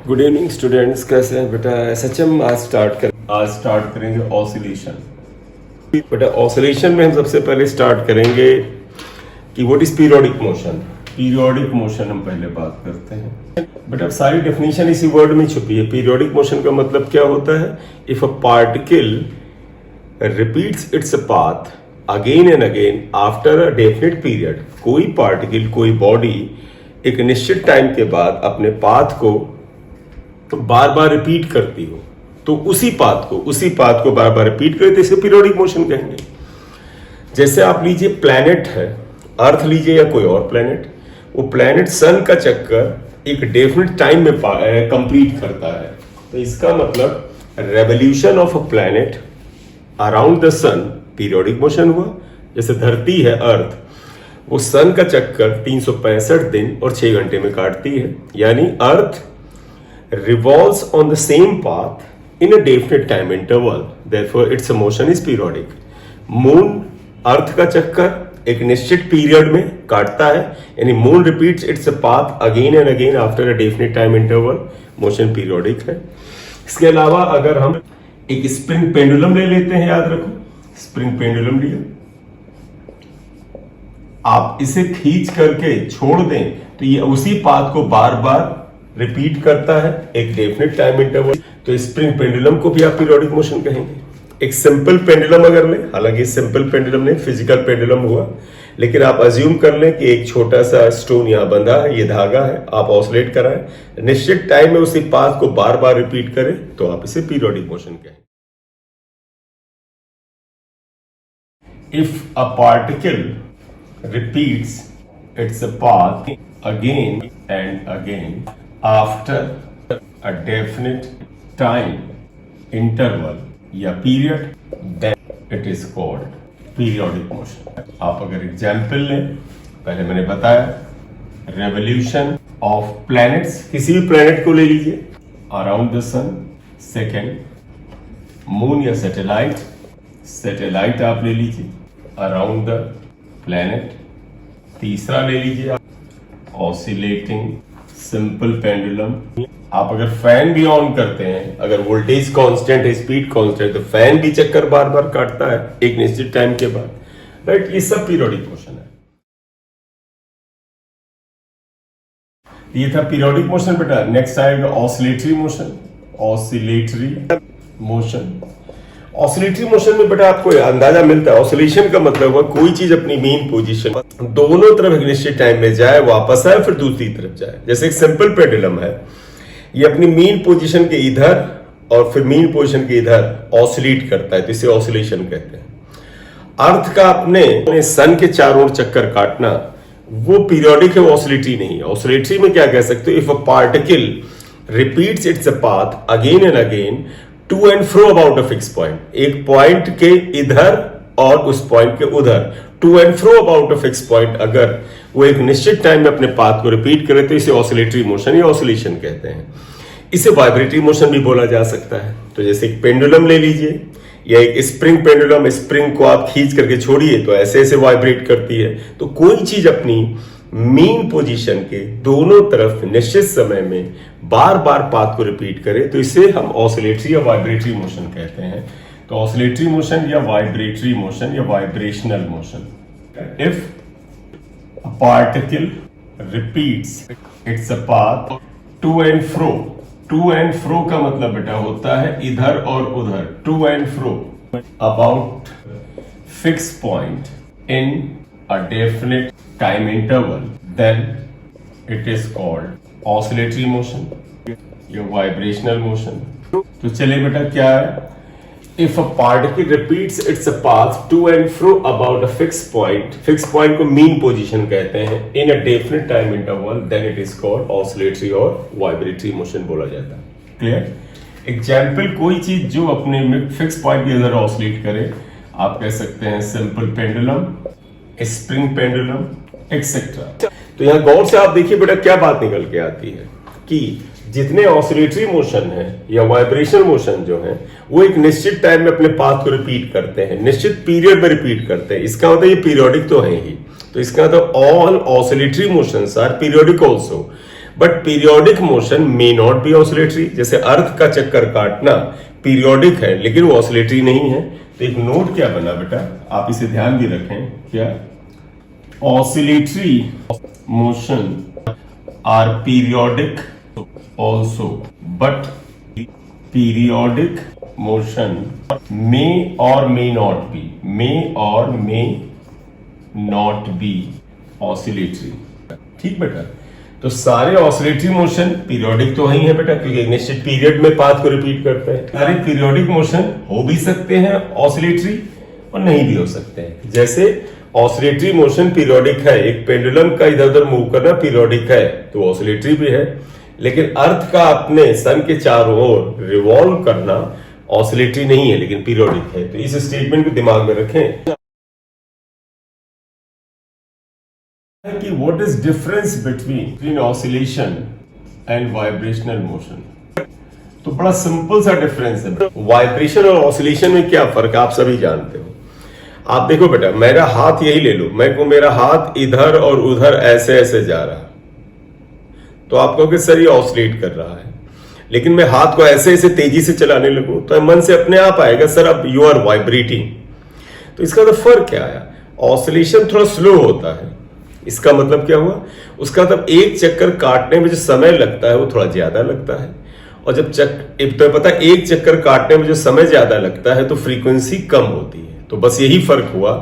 Good evening students, कैसे हैं बेटा? एसएचएम आज स्टार्ट करेंगे ऑसिलेशन। बेटा ऑसिलेशन में हम सबसे पहले स्टार्ट करेंगे कि what is periodic motion. Periodic motion हम पहले बात करते हैं। बेटा सारी डेफिनेशन इसी वर्ड में छुपी है। पीरियोडिक मोशन का मतलब क्या होता है? If a particle repeats its path again and again after a definite period. कोई पार्टिकल, कोई बॉडी एक निश्चित टाइम के बाद अपने पाथ को तो बार बार रिपीट करती हो, तो उसी पाथ को बार बार रिपीट करे तो इसे पीरियोडिक मोशन कहेंगे। जैसे आप लीजिए प्लैनेट है, अर्थ लीजिए या कोई और प्लैनेट, वो प्लैनेट सन का चक्कर एक डेफिनेट टाइम में कंप्लीट करता है, तो इसका मतलब revolution of a planet around the sun periodic motion हुआ। जैसे धरती है अर्थ, वो सन का चक्कर 365 दिन और 6 घंटे में काटती है, यानी अर्थ revolves on the same path in a definite time interval, therefore its motion is periodic. Moon earth का चक्कर एक निश्चित पीरियड में काटता है, यानी moon repeats its path again and again after a definite time interval, motion periodic है। इसके अलावा अगर हम एक स्प्रिंग पेंडुलम ले लेते हैं, याद रखो स्प्रिंग पेंडुलम लिया, आप इसे खींच करके छोड़ दें तो ये उसी पाथ को बार बार रिपीट करता है एक डेफिनेट टाइम इंटरवल, तो स्प्रिंग पेंडुलम को भी आप पीरियोडिक मोशन कहेंगे। एक सिंपल पेंडुलम अगर लें, हालांकि सिंपल पेंडुलम नहीं फिजिकल पेंडुलम हुआ, लेकिन आप अज्यूम कर लें कि एक छोटा सा स्टोन यहां बंधा है, ये धागा है, आप ऑसिलेट कराएं, निश्चित टाइम में उसी पाथ को बार बार रिपीट करें तो आप इसे पीरियोडिक मोशन कहेंगे। If a particle repeats its path again and again after a definite time interval या period, then it is called periodic motion। आप अगर एग्जाम्पल लें, पहले मैंने बताया रेवोल्यूशन ऑफ प्लैनेट्स, किसी भी प्लैनेट को ले लीजिए around the sun. Second moon या सैटेलाइट आप ले लीजिए अराउंड द प्लैनेट। तीसरा ले लीजिए आप ऑसिलेटिंग सिंपल पेंडुलम। आप अगर फैन भी ऑन करते हैं, अगर वोल्टेज कांस्टेंट है, स्पीड कांस्टेंट, तो फैन भी चक्कर बार बार काटता है एक निश्चित टाइम के बाद, राइट? ये सब पीरियोडिक मोशन है। ये था पीरियोडिक मोशन। बेटा नेक्स्ट आएगा ऑसिलेटरी मोशन। ऑसिलेटरी मोशन में बेटा आपको अंदाजा मिलता है, ऑसिलेशन का मतलब हुआ कोई चीज अपनी मेन पोजीशन दोनों तरफ एक निश्चित टाइम में जाए, वापस आए, फिर दूसरी तरफ जाए। जैसे एक सिंपल पेंडुलम है, ये अपनी मेन पोजीशन के इधर और फिर मेन पोजीशन के इधर ऑसिलेट करता है, तो इसे ऑसिलेशन कहते हैं। अर्थ का अपने सन के चारों ओर चक्कर काटना वो पीरियोडिक है, वो ऑसिलेटरी नहीं है। ऑसिलेटरी में क्या कह सकते हो? If a particle repeats its path again and again to and fro about a fix point, एक पॉइंट के इधर और उस पॉइंट के उधर, to and fro about a fix point, अगर वो एक निश्चित टाइम में अपने पाथ को रिपीट करे तो इसे ऑसिलेटरी मोशन या ऑसिलेशन कहते हैं। इसे वाइब्रेटरी मोशन भी बोला जा सकता है। तो जैसे एक पेंडुलम ले लीजिए या एक स्प्रिंग पेंडुलम, स्प्रिंग को आप खींच करके छोड़िए तो ऐसे ऐसे वाइब्रेट करती है। तो कोई चीज अपनी मेन पोजीशन के दोनों तरफ निश्चित समय में बार बार पाथ को रिपीट करे तो इसे हम ऑसिलेटरी या वाइब्रेटरी मोशन कहते हैं। तो ऑसिलेटरी मोशन या वाइब्रेटरी मोशन या vibrational motion. If a particle repeats its path to and fro, to and fro का मतलब बेटा होता है इधर और उधर, to and fro about fix point in a definite time interval, then it is called oscillatory motion या vibrational motion। तो चलिए बेटा क्या है? If a particle repeats its path to and fro about a fixed point को mean position कहते हैं, in a definite time interval, then it is called oscillatory और vibratory motion बोला जाता है। क्लियर? एग्जाम्पल, कोई चीज जो अपने फिक्स पॉइंट के अंदर ऑसिलेट करे, आप कह सकते हैं simple pendulum, spring pendulum etcetera. तो यहां गौर से आप देखिए बेटा क्या बात निकल के आती है कि जितने ऑसिलेटरी मोशन है या वाइब्रेशन मोशन जो है वो एक निश्चित टाइम में अपने पाथ को रिपीट करते हैं, निश्चित पीरियड में रिपीट करते हैं। इसका मतलब ये पीरियोडिक तो है ही। तो इसका मतलब all oscillatory motions are periodic also, but periodic motion may not be oscillatory. जैसे अर्थ का चक्कर काटना पीरियोडिक है लेकिन वो ऑसिलेटरी नहीं है। तो एक नोट क्या बना बेटा, आप इसे ध्यान भी रखें, क्या oscillatory motion are periodic also but periodic motion may और मे नॉट बी ऑसिलेटरी। ठीक बेटा, तो सारे ऑसिलेटरी मोशन पीरियोडिक तो ही है बेटा, क्योंकि निश्चित पीरियड में पाथ को रिपीट करते हैं। सारे पीरियोडिक मोशन हो भी सकते हैं ऑसिलेटरी और नहीं भी हो सकते हैं। जैसे ऑसिलेटरी मोशन पीरियोडिक है, एक पेंडुलम का इधर उधर मूव करना पीरियोडिक है तो ऑसिलेटरी भी है, लेकिन अर्थ का अपने सन के चारों ओर रिवॉल्व करना ऑसिलेटरी नहीं है लेकिन पीरियोडिक है। तो इस स्टेटमेंट को दिमाग में रखें कि what is difference between oscillation and vibrational motion. तो बड़ा सिंपल सा डिफरेंस है। वाइब्रेशन और ऑसिलेशन में क्या फर्क है आप सभी जानते हो। आप देखो बेटा, मेरा हाथ यही ले लो, मेरा हाथ इधर और उधर ऐसे ऐसे जा रहा, तो आप कहोगे सर ये ऑसिलेट कर रहा है। लेकिन मैं हाथ को ऐसे ऐसे तेजी से चलाने लगूं तो मन से अपने आप आएगा सर अब यू आर वाइब्रेटिंग। तो इसका तो फर्क क्या आया, ऑसिलेशन थोड़ा स्लो होता है। इसका मतलब क्या हुआ, उसका मतलब एक चक्कर काटने में जो समय लगता है वो थोड़ा ज्यादा लगता है, और जब तो पता है एक चक्कर काटने में जो समय ज्यादा लगता है तो फ्रीक्वेंसी कम होती है। तो बस यही फर्क हुआ,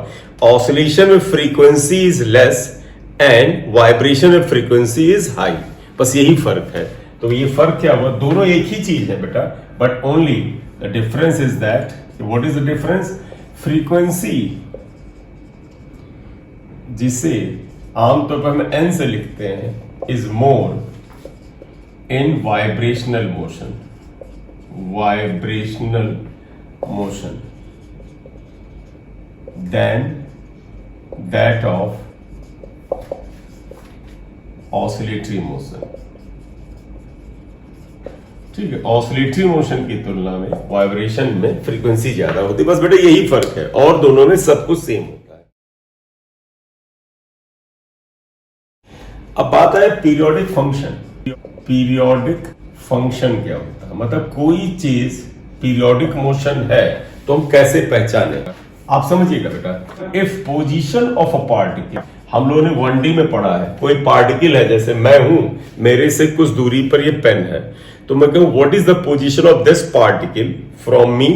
ऑसिलेशन में frequency is less and vibration में फ्रीक्वेंसी इज हाई, बस यही फर्क है। तो ये फर्क क्या हुआ, दोनों एक ही चीज है बेटा, but only the difference is that, what is the difference, frequency जिसे आमतौर पर हम n से लिखते हैं is more in vibrational motion than that of oscillatory motion. ठीक है, ऑसिलेटरी मोशन की तुलना में वाइब्रेशन में फ्रीक्वेंसी ज्यादा होती है, बस बेटा यही फर्क है, और दोनों में सब कुछ सेम होता है। अब बात है पीरियोडिक फंक्शन। पीरियोडिक फंक्शन क्या होता है, मतलब कोई चीज पीरियोडिक मोशन है तो हम कैसे पहचाने, आप समझिएगा बेटा। If position of a particle, हम लोगों ने 1D में पढ़ा है, कोई पार्टिकल है, जैसे मैं हूं, मेरे से कुछ दूरी पर ये पेन है, तो मैं कहूं what is the position of this particle from me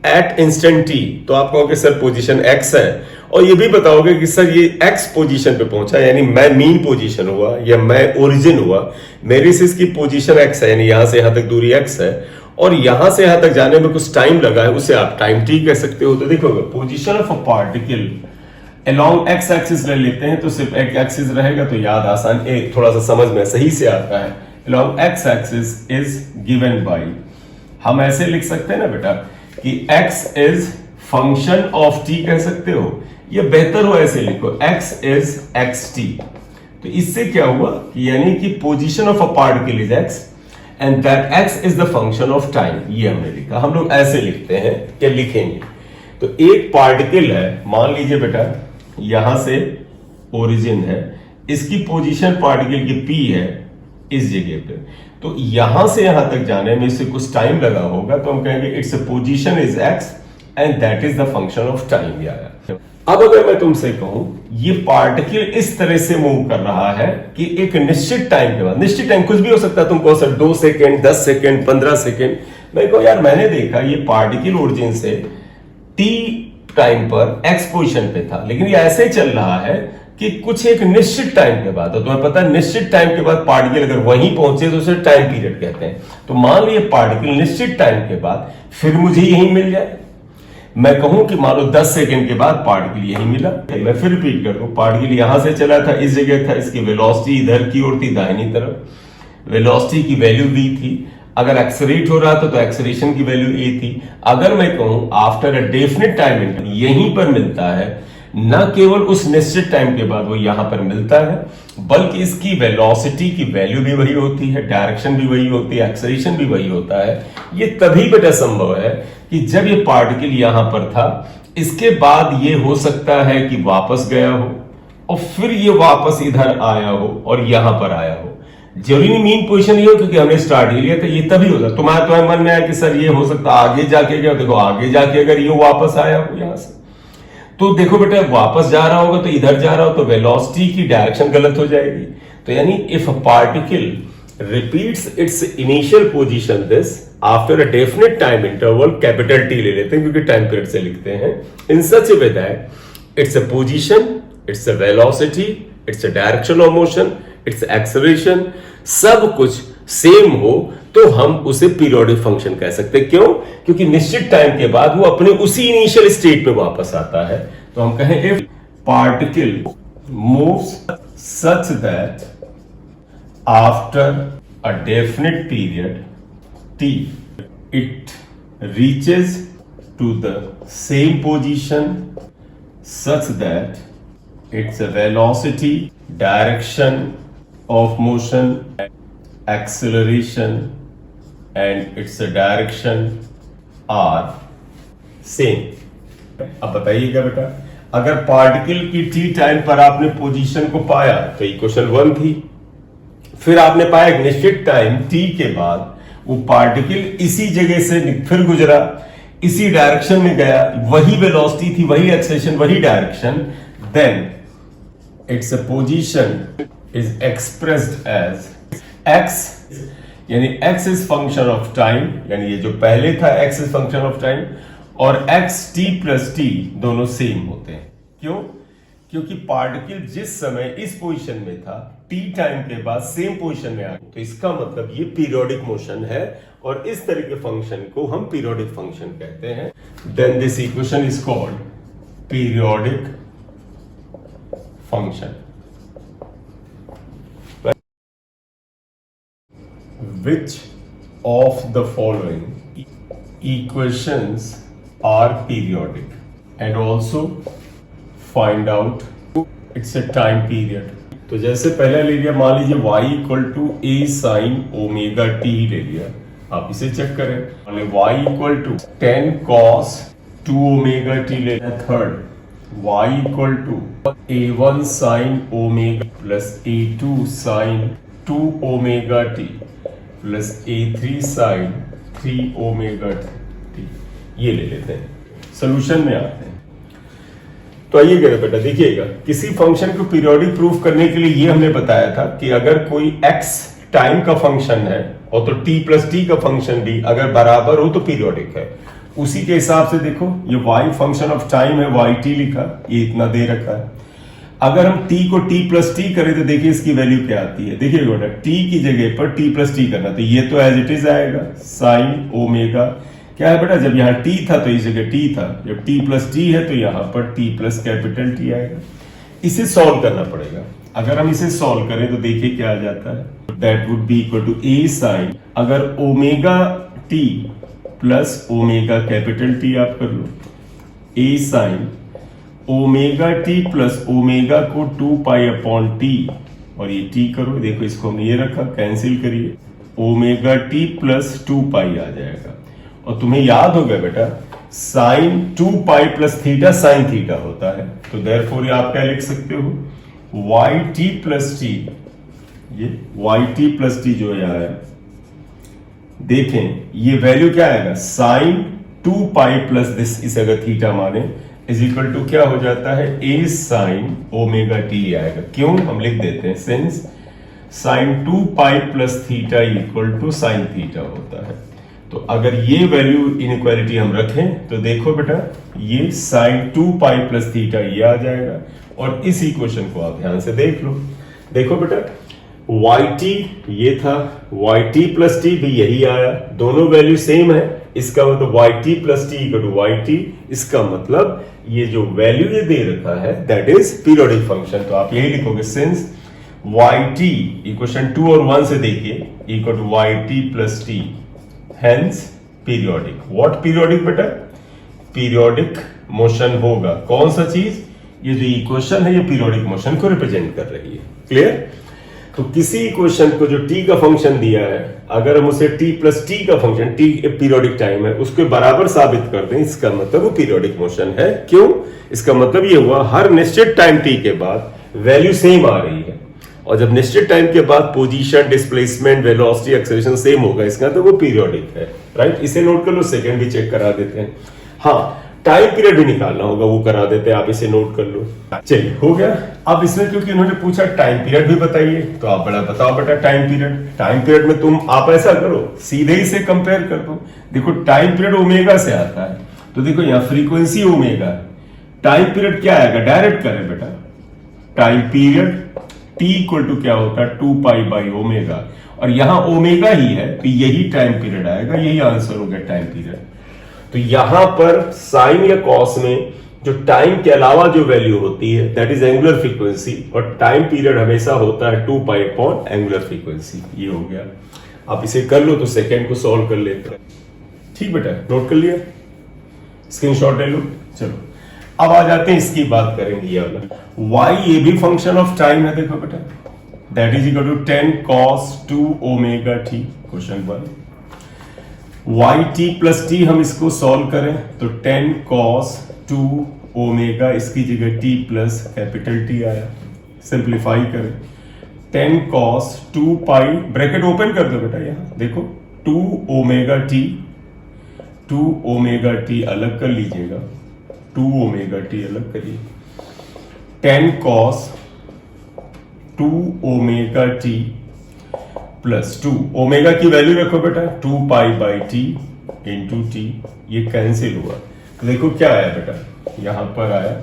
at instant T, तो आप कहोगे सर पोजीशन x है, और ये भी बताओगे कि सर ये x पोजीशन पे पहुंचा, यानी मैं मीन पोजीशन हुआ या मैं ओरिजिन हुआ, मेरे से इसकी पोजीशन x है, यानी यहां से यहां तक दूरी x है, और यहां से यहां तक जाने में कुछ टाइम लगा है, उसे आप टाइम t कह सकते हो। तो देखोगे position of a particle along x axis ले लेते हैं तो सिर्फ एक एक्सिस रहेगा, तो याद आसान थोड़ा सा समझ में सही से आता है। Along x axis is given by, हम ऐसे लिख सकते हैं ना बेटा कि x is function of t कह सकते हो, ये बेहतर हो ऐसे लिखो x इज xt। तो इससे क्या हुआ कि यानी कि position of a particle is x and that x is the function of time, ये हमने लिखा। हम लोग ऐसे लिखते हैं क्या लिखेंगे, तो एक पार्टिकल है, मान लीजिए बेटा यहां से ओरिजिन है, इसकी पोजीशन पार्टिकल की p है इस जगह पे, तो यहां से यहां तक जाने में इससे कुछ टाइम लगा होगा, तो हम कहेंगे it's a position is x and that is the function of time. यार अब अगर मैं तुमसे कहूं ये पार्टिकल इस तरह से मूव कर रहा है कि एक निश्चित टाइम के बाद, निश्चित टाइम कुछ भी हो सकता है, तुम कहो सर 2 सेकेंड 10 सेकेंड 15 सेकेंड, मैं कहूं यार मैंने देखा ये पार्टिकल ओरिजिन से t टाइम पर x पोजीशन पे था, लेकिन ये ऐसे चल रहा है कि कुछ एक निश्चित टाइम के बाद, तो तुम्हें पता है निश्चित टाइम के बाद पार्टिकल अगर वहीं पहुंचे तो उसे टाइम पीरियड कहते हैं। तो मान लीजिए पार्टिकल निश्चित टाइम के बाद फिर मुझे यही मिल जाए, मैं कहूं कि मान लो 10 सेकंड के बाद पार्टिकल यही मिला, मैं फिर रिपीट कर दूं, पार्टिकल यहां से चला था, इस जगह था, इसकी वेलोसिटी इधर की ओर थी दाहिनी तरफ, वेलोसिटी की वैल्यू v थी, अगर एक्सेलरेट हो रहा था तो एक्सेलरेशन की वैल्यू a थी। अगर मैं कहूं after a definite time interval यहीं पर मिलता है, न केवल उस निश्चित टाइम के बाद वो यहां पर मिलता है, बल्कि इसकी वेलोसिटी की वैल्यू भी वही होती है, डायरेक्शन भी वही होती है, एक्सेलरेशन भी वही होता है, ये तभी बेटा संभव है कि जब ये पार्टिकल यहां पर था, इसके बाद ये हो सकता है कि वापस गया हो, और फिर ये वापस इधर आया हो और यहां पर आया हो। जरूरी नहीं मीन पोजीशन ये हो क्योंकि हमने स्टार्ट ही लिया था, ये तभी होता। तुम्हारे मन में आया कि सर ये हो सकता आगे जाके क्या, देखो आगे जाके अगर ये वापस आया हो यहां से, तो देखो बेटा वापस जा रहा होगा तो इधर जा रहा हो तो वेलोसिटी की डायरेक्शन गलत हो जाएगी। तो यानी if a particle repeats its initial position this after a definite time interval, capital T ले लेते हैं क्योंकि टाइम पीरियड से लिखते हैं, in such a way that it's a position, it's a velocity, it's a direction of motion, it's acceleration, सब कुछ same हो तो हम उसे पीरियोडिक फंक्शन कह सकते हैं। क्यों? क्योंकि निश्चित टाइम के बाद वो अपने उसी इनिशियल स्टेट में वापस आता है। तो हम कहें if particle moves such that after a definite period T it reaches to the same position such that it's a velocity, direction of motion, acceleration and its direction are same। अब बताइएगा बेटा, अगर पार्टिकल की T time पर आपने position को पाया तो इक्वेशन 1 थी, फिर आपने पाया एक निश्चित टाइम टी के बाद वो पार्टिकल इसी जगह से फिर गुजरा, इसी डायरेक्शन में गया, वही वेलोसिटी थी, वही एक्सेलरेशन, वही direction, then its a position is expressed as x, यानी x is function of time, यानी ये जो पहले था x is function of time, और x t plus t दोनों सेम होते हैं। क्यों? क्योंकि पार्टिकल जिस समय इस पोजीशन में था t टाइम के बाद सेम पोजीशन में आ गया, तो इसका मतलब ये पीरियोडिक मोशन है और इस तरह के फंक्शन को हम पीरियोडिक फंक्शन कहते हैं। Then this equation is called periodic function। Which of the following equations are periodic? And also find out its a time period। तो जैसे पहले ले लिया, मान लीजिए y equal to a sin omega t ले लिया, आप इसे चेक करें, y equal to 10 cos 2 omega t ले लिया। Third y equal to a1 sin omega plus a2 sin 2 omega t plus a3 sin 3 omega t, ये ले लेते हैं। सोल्यूशन में आते हैं। तो आइएगा बेटा देखिएगा, किसी फंक्शन को पीरियोडिक प्रूफ करने के लिए ये हमने बताया था कि अगर कोई x टाइम का फंक्शन है और तो t प्लस टी का फंक्शन भी अगर बराबर हो तो पीरियोडिक है। उसी के हिसाब से देखो, ये y फंक्शन ऑफ टाइम है, yt लिखा, ये इतना दे रखा है। अगर हम t को t प्लस टी करें तो देखिए इसकी वैल्यू क्या आती है। देखिए बेटा, t की जगह पर t प्लस टी करना, तो ये तो एज इट इज आएगा साइन ओमेगा, क्या है बेटा, जब यहाँ t था तो इस जगह t था, जब t प्लस टी है तो यहाँ पर t प्लस कैपिटल टी आएगा। इसे सॉल्व करना पड़ेगा। अगर हम इसे सॉल्व करें तो देखिए क्या आ जाता है, that would be equal to a sine, अगर omega t plus omega capital T आप कर लो, a sine omega T plus omega को 2 पाई अपॉन टी और ये टी करो, देखो इसको हमने ये रखा, कैंसिल करिए, ओमेगा टी प्लस 2 पाई आ जाएगा। और तुम्हें याद होगा बेटा sine 2 pi plus theta sine theta होता है, तो देयरफॉर आप क्या लिख सकते हो, वाई टी प्लस टी, ये वाई टी प्लस टी जो यहाँ है, देखें ये वैल्यू क्या आएगा, साइन 2 पाई प्लस दिस, इसे अगर थीटा माने, इज इक्वल टू क्या हो जाता है, ए साइन ओमेगा टी आएगा। क्यों? हम लिख देते हैं since sine 2 pi plus theta equal to sine theta होता है। तो अगर ये वैल्यू इनइक्वालिटी हम रखें तो देखो बेटा, ये साइन 2 पाई प्लस थीटा ये आ जाएगा, और इस इक्वेशन को आप ध्यान से देख लो। देखो बेटा yt ये था, yt प्लस टी भी यही आया, दोनों वैल्यू सेम है, इसका मतलब yt plus T equal to yt, इसका मतलब ये जो वैल्यू ये दे रखा है दैट इज पीरियोडिक फंक्शन। तो आप यही लिखोगे सिंस yt इक्वेशन 2 और 1 से देखिए equal to yt plus T, hence periodic. What periodic बेटा? पीरियोडिक मोशन होगा। कौन सा चीज? ये जो इक्वेशन है ये पीरियोडिक मोशन को रिप्रेजेंट कर रही है। क्लियर? तो किसी इक्वेशन को जो t का फंक्शन दिया है, अगर हम उसे t प्लस टी का फंक्शन, t पीरियोडिक टाइम है, उसके बराबर साबित कर दें, इसका मतलब वो पीरियोडिक मोशन है। क्यों? इसका मतलब ये हुआ हर निश्चित टाइम t के बाद वैल्यू सेम आ रही है, और जब निश्चित टाइम के बाद position, displacement, velocity, acceleration same होगा इसका, तो वो पीरियोडिक है, राइट। इसे नोट कर लो, सेकंड भी चेक करा देते हैं। हाँ, टाइम पीरियड भी निकालना होगा, वो करा देते हैं, आप इसे नोट कर लो। चलिए, हो गया। अब इसमें क्योंकि उन्होंने पूछा टाइम पीरियड भी बताइए, तो आप बड़ा बताओ बेटा टाइम पीरियड। टाइम पीरियड में तुम आप ऐसा करो, सीधे ही से कंपेयर कर दो। देखो टाइम पीरियड ओमेगा से आता है, तो देखो यहाँ फ्रीक्वेंसी ओमेगा, टाइम पीरियड क्या आएगा, डायरेक्ट करें बेटा। Time period T equal to क्या होता है, 2 पाई बाई ओमेगा, और यहां ओमेगा ही है, तो यही टाइम पीरियड आएगा, यही आंसर हो गया टाइम पीरियड। तो यहां पर साइन या कॉस में जो टाइम के अलावा जो वैल्यू होती है दैट इज एंगुलर फ्रीक्वेंसी, और टाइम पीरियड हमेशा होता है 2 पाई अपॉन एंगुलर फ्रीक्वेंसी। ये हो गया। आप इसे कर लो तो सेकेंड को सॉल्व कर लेते हैं। ठीक बेटा, नोट कर लिया, स्क्रीनशॉट ले लो। चलो अब आ जाते हैं, इसकी बात करेंगे। ये वाला वाई, ये भी फंक्शन ऑफ टाइम है। देखो बेटा, that is equal to 10 cos 2 omega T. Question 1, Y T plus T, हम इसको सॉल्व करें तो 10 cos 2 ओमेगा, इसकी जगह टी प्लस कैपिटल टी आया। सिंप्लीफाई करें, 10 cos 2 पाई, ब्रैकेट ओपन कर दो बेटा, यहां देखो 2 ओमेगा टी, 2 ओमेगा टी अलग कर लीजिएगा, 2 ओमेगा टी अलग करिए, 10 cos 2 omega T plus 2 omega की वैल्यू रखो बेटा 2 pi by T into T, ये कैंसिल हुआ। तो देखो क्या आया बेटा, यहां पर आया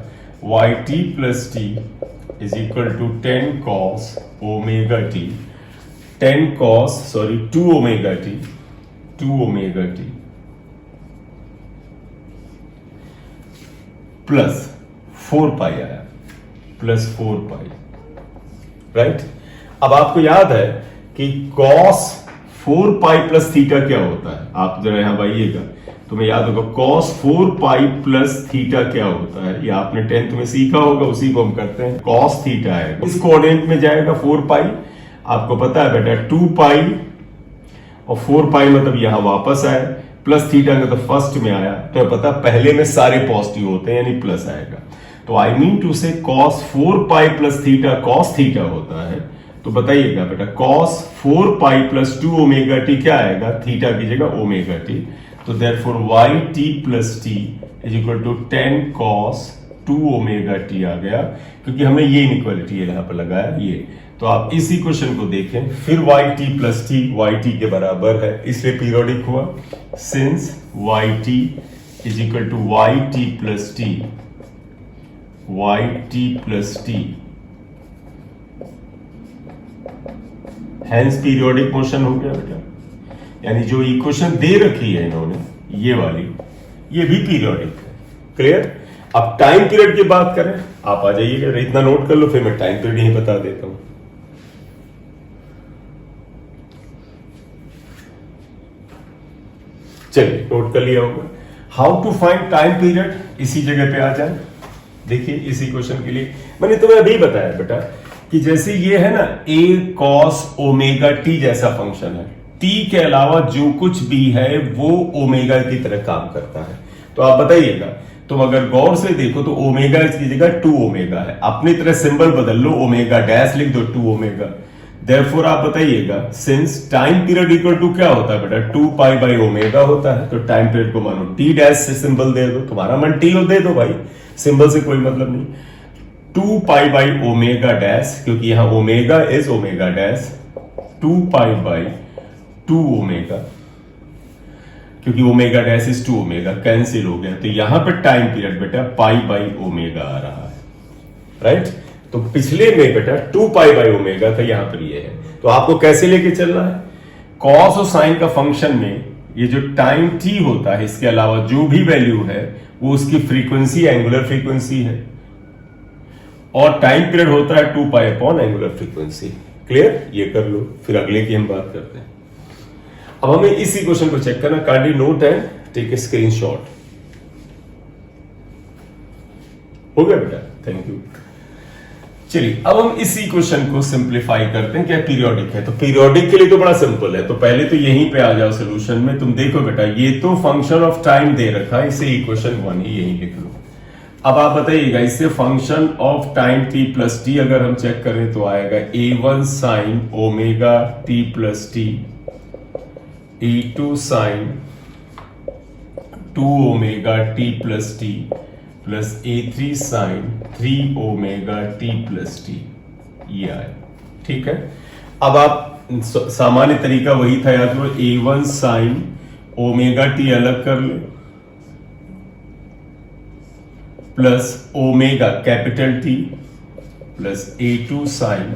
Y T plus T is equal to 10 cos omega T, 2 omega T, 2 omega T plus 4 pi आया, प्लस 4 पाई, राइट। अब आपको याद है कि cos 4 पाई प्लस थीटा क्या होता है, आप जरा यहां आइएगा, तुम्हें याद होगा cos 4 पाई प्लस थीटा क्या होता है, ये आपने 10th में सीखा होगा, उसी को हम करते हैं। cos थीटा है, इस कोऑर्डिनेट में जाएगा 4 पाई, आपको पता है बेटा 2 पाई और 4 पाई मतलब यहां वापस आया, प्लस थीटा में तो फर्स्ट में आया, तो पता पहले में सारे पॉजिटिव होते हैं, यानी प्लस आएगा। तो I mean to say cos 4 pi plus theta cos theta होता है, तो बताइएगा बेटा cos 4 pi plus 2 omega T क्या आएगा, थीटा की जगह ओमेगा टी। तो therefore y T plus T is equal to 10 cos 2 omega T आ गया, क्योंकि हमने ये इनइक्वालिटी यहां पर लगाया ये। तो आप इस इक्वेशन को देखें, फिर Y T plus T Y T के बराबर है, इसलिए पीरियोडिक हुआ। Since Y T is equal to Y T plus T, Y T plus T, hence periodic motion हो गया बेटा। यानी जो इक्वेशन दे रखी है इन्होंने, ये वाली, ये भी पीरियोडिक है। क्लियर। अब टाइम पीरियड की बात करें, आप आ जाइएगा, इतना नोट कर लो, फिर मैं टाइम पीरियड ही बता देता हूं। चलिए, नोट कर लिया होगा। How to find time period, इसी जगह पे आ जाए। देखिए इस इक्वेशन के लिए मैंने तुम्हें अभी बताया बेटा कि जैसे ये है ना a cos ओमेगा टी जैसा फंक्शन है, t के अलावा जो कुछ भी है वो ओमेगा की तरह काम करता है। तो आप बताइएगा, तुम अगर गौर से देखो तो ओमेगा इसकी जगह 2 ओमेगा है, अपनी तरह सिंबल बदल लो, ओमेगा डैश लिख दो 2 ओमेगा। देयरफॉर आप बताइएगा, since time period equal to क्या होता है बेटा, 2 पाई बाई ओमेगा होता है, तो टाइम पीरियड को मानो टी डैश से सिंबल दे दो, तुम्हारा मन टी हो दे दो भाई, सिंबल से कोई मतलब नहीं। 2 पाई बाई ओमेगा डैश, क्योंकि यहां omega is omega dash, 2 pi by 2 omega, क्योंकि omega dash is 2 omega, cancel हो गया। तो यहां पर टाइम पीरियड बेटा पाई बाई ओमेगा आ रहा है, राइट। तो पिछले में बेटा 2 पाई बाई ओमेगा था, यहां पर ये है। तो आपको कैसे लेके चलना है, कॉस और साइन का फंक्शन में ये जो टाइम टी होता है, इसके अलावा जो भी वैल्यू है वो उसकी फ्रीक्वेंसी एंगुलर फ्रीक्वेंसी है, और टाइम पीरियड होता है 2 pi upon angular frequency. Clear, ये कर लो, फिर अगले की हम बात करते हैं। अब हमें इस इक्वेशन को चेक करना, kindly note and take a screenshot. हो गया बेटा, थैंक यू। चलिए अब हम इस इक्वेशन को सिंप्लीफाई करते हैं, क्या पीरियोडिक है। तो पीरियोडिक के लिए तो बड़ा सिंपल है, तो पहले तो यहीं पे आ जाओ सोल्यूशन में। तुम देखो बेटा, ये तो फंक्शन ऑफ टाइम दे रखा है, इसे इक्वेशन 1 ही यहीं लिख लो। अब आप बताइएगा इससे function of time t plus T अगर हम चेक करें तो आएगा a1 sine omega t plus T, a2 sine 2 omega t plus T plus a3 sine 3 omega t plus T, ये आए। ठीक है, अब आप सामान्य तरीका वही था, याद करो a1 साइन ओमेगा t अलग कर ले plus omega capital T plus a2 sine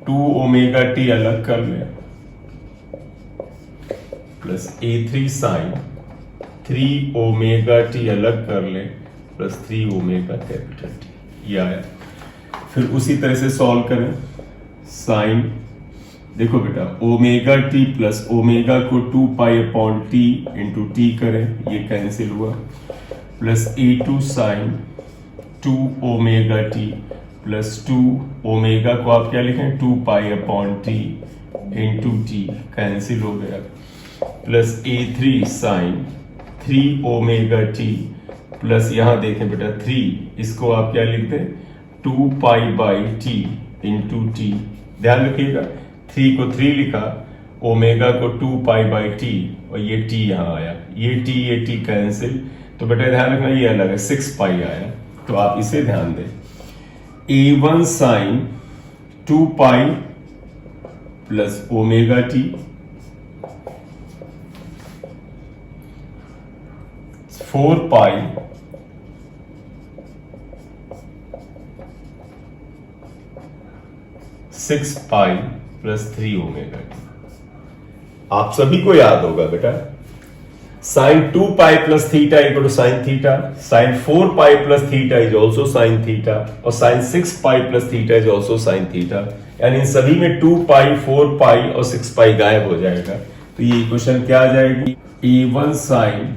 2 omega T अलग कर ले plus a3 sine 3 omega T अलग कर ले प्लस 3 ओमेगा कैपिटल टी, ये आया। फिर उसी तरह से सॉल्व करें, साइन देखो बेटा ओमेगा टी प्लस ओमेगा को 2 pi upon T into T करें, ये कैंसिल हुआ, plus a2 sine 2 omega T plus 2 omega को आप क्या लिखें 2 pi upon T into T, cancel हो गया, plus a3 sine 3 omega T plus यहां देखें बेटा 3, इसको आप क्या लिख दें 2 pi by T into T, ध्यान रखिएगा 3 को 3 लिखा, ओमेगा को 2 पाई बाई टी और ये टी यहां आया, ये टी कैंसिल, तो बेटा ध्यान रखना ये अलग है 6 पाई आया, तो आप इसे ध्यान दें a1 sine 2 pi plus omega T 4 pi six pi plus 3 omega T. आप सभी को याद होगा बेटा sine 2 pi plus theta equal to sine theta, sine 4 pi plus theta is also sine theta और sine 6 pi plus theta is also sine theta, यानी इन सभी में 2 पाई 4 पाई और 6 पाई गायब हो जाएगा, तो ये इक्वेशन क्या आ जाएगी a1 sine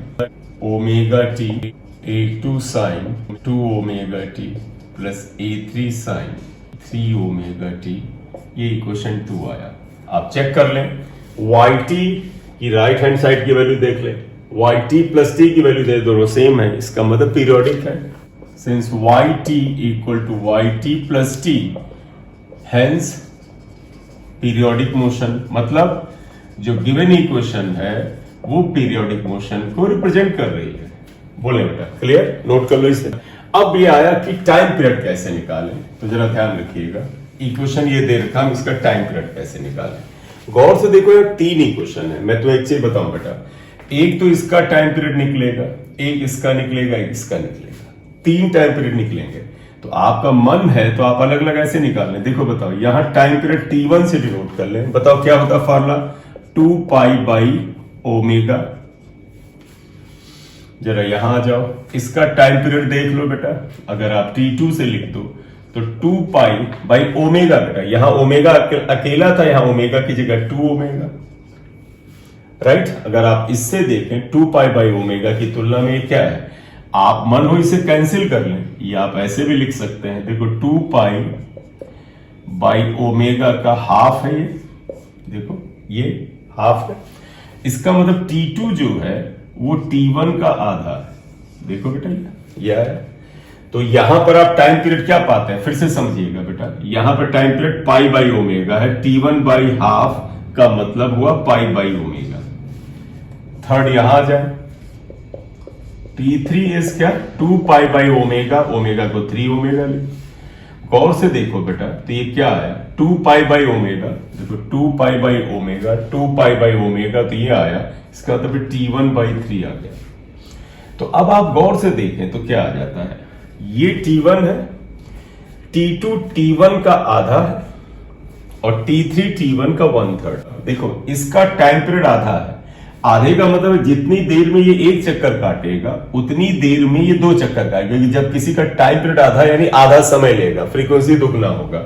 omega T, a2 sine 2 omega T plus a3 sine 3 omega T, ये इक्वेशन 2 आया। आप चेक कर लें yt की राइट हैंड साइड की वैल्यू देख लें, yt प्लस t की वैल्यू दे, दोनों सेम है, इसका मतलब पीरियोडिक है, since yt equal to yt plus t hence periodic motion, मतलब जो गिवन इक्वेशन है वो पीरियोडिक मोशन को रिप्रेजेंट कर रही है। बोले बेटा क्लियर, नोट कर लो इसे। अब ये आया कि टाइम पीरियड कैसे निकालें, तो जरा ध्यान रखिएगा, इक्वेशन ये दे रखा, हम इसका टाइम पीरियड कैसे निकालें। गौर से देखो यार 3 इक्वेशन है, मैं तो एक चीज बताऊं बेटा, एक तो इसका टाइम पीरियड निकलेगा, एक इसका निकलेगा, एक इसका निकलेगा, 3 टाइम पीरियड निकलेंगे। तो आपका मन है तो आप अलग अलग ऐसे निकाल लें। देखो बताओ यहां टाइम पीरियड t1 से डिनोट कर लें, बताओ क्या होता फार्मूला 2 पाई बाई ओमेगा। जरा यहां आ जाओ, इसका टाइम पीरियड देख लो बेटा, अगर आप t2 से लिख दो तो 2 पाई बाई ओमेगा, बेटा यहां ओमेगा अकेला था, यहां ओमेगा की जगह 2 ओमेगा, राइट। अगर आप इससे देखें 2 पाई बाई ओमेगा की तुलना में ये क्या है, आप मन हो इसे कैंसिल कर लें, ये आप ऐसे भी लिख सकते हैं, देखो 2 पाई बाई ओमेगा का हाफ है, ये देखो ये हाफ है, इसका मतलब t2 जो है वो t1 का आधा है, देखो बेटा ये है। तो यहां पर आप टाइम पीरियड क्या पाते हैं, फिर से समझिएगा बेटा, यहां पर time period pi by omega है, t1 बाई हाफ का मतलब हुआ पाई बाई ओमेगा। थर्ड यहां आ जाए, t3 इज क्या 2 पाई बाई ओमेगा, ओमेगा को 3 ओमेगा ले, गौर से देखो बेटा, तो ये क्या आया 2 पाई बाई ओमेगा, देखो 2 pi by omega, 2 pi by omega, तो ये आया, इसका मतलब t1 बाई 3 आ गया। तो अब आप गौर से देखें तो क्या आ जाता है, ये t1 है, t2 t1 का आधा है और t3 t1 का 1/3। देखो इसका टाइम पीरियड आधा है, आधे का मतलब जितनी देर में ये एक चक्कर काटेगा उतनी देर में ये 2 चक्कर काटेगा, जब किसी का टाइम पीरियड आधा यानी आधा समय लेगा, फ्रीक्वेंसी दुगना होगा।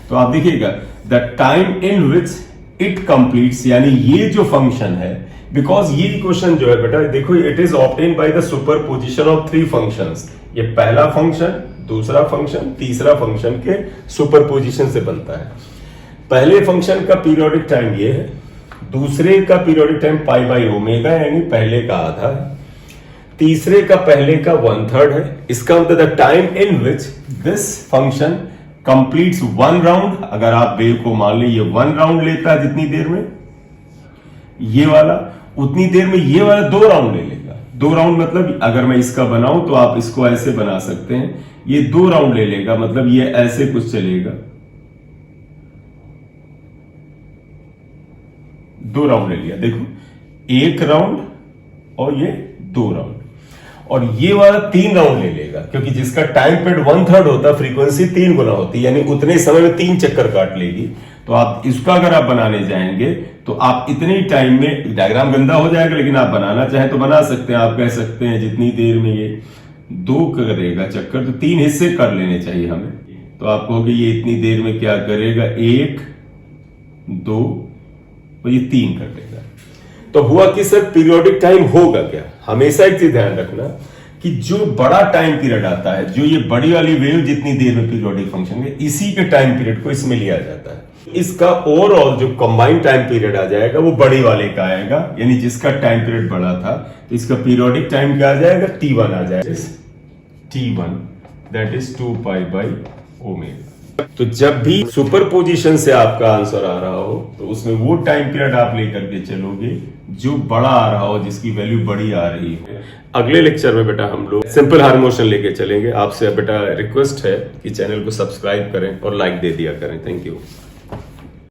तो आप देखिएगा the time in which it completes, यानी ये जो फंक्शन है, बिकॉज ये इक्वेशन जो है बेटा देखो it is obtain by the superposition of 3 functions, ये पहला फंक्शन, दूसरा फंक्शन, तीसरा फंक्शन के सुपरपोजिशन से बनता है। पहले फंक्शन का पीरियोडिक टाइम ये है, दूसरे का periodic time pi by omega यानी पहले का आधा है, तीसरे का पहले का 1/3 है। इसका मतलब the time in which this function completes 1 round. अगर आप वेव को मान ली ये 1 राउंड लेता है जितनी देर में ये वाला, उतनी देर में ये वाला 2 राउंड ले लेगा। 2 राउंड मतलब अगर मैं इसका बनाऊं तो आप इसको ऐसे बना सकते हैं, ये 2 राउंड ले लेगा, मतलब ये ऐसे कुछ चलेगा, 2 राउंड ले लिया। देखो 1 राउंड और ये 2 राउंड, और ये वाला 3 राउंड ले लेगा, क्योंकि जिसका टाइम पीरियड 1/3 होता है, फ्रीक्वेंसी 3 गुना होती है, यानी उतने समय में 3 चक्कर काट लेगी। तो आप इसका अगर आप बनाने जाएंगे तो आप इतने ही टाइम में, डायग्राम गंदा हो जाएगा, लेकिन आप बनाना चाहें तो बना सकते हैं। आप कह सकते हैं जितनी देर में ये 2 करेगा चक्कर, तो 3 हिस्से कर लेने चाहिए हमें। तो आप कहोगे ये इतनी देर में क्या करेगा, 1 2 और ये 3 कर देगा। तो हुआ कि सर पीरियोडिक टाइम होगा क्या? हमेशा एक चीज ध्यान रखना कि जो बड़ा टाइम पीरियड आता है, जो ये बड़ी वाली वेव जितनी देर में पीरियोडिक फंक्शन है, इसी के टाइम पीरियड को इसमें लिया जाता है। इसका ओवरऑल जो कंबाइंड टाइम पीरियड आ जाएगा वो बड़ी वाले का आएगा, यानी जिसका टाइम पीरियड बड़ा था, तो इसका पीरियोडिक टाइम क्या आ जाएगा, T1 आ जाएगा। T1 that is 2π/ओमेगा। तो जब भी सुपरपोजिशन से आपका आंसर आ रहा हो तो उसमें वो टाइम पीरियड आप लेकर के चलोगे जो बड़ा आ रहा हो, जिसकी वैल्यू बड़ी आ रही हो। अगले लेक्चर में बेटा हम लोग सिंपल हार्मोनिक मोशन लेके चलेंगे। आपसे बेटा रिक्वेस्ट है कि चैनल को सब्सक्राइब करें और लाइक दे दिया करें। Thank you.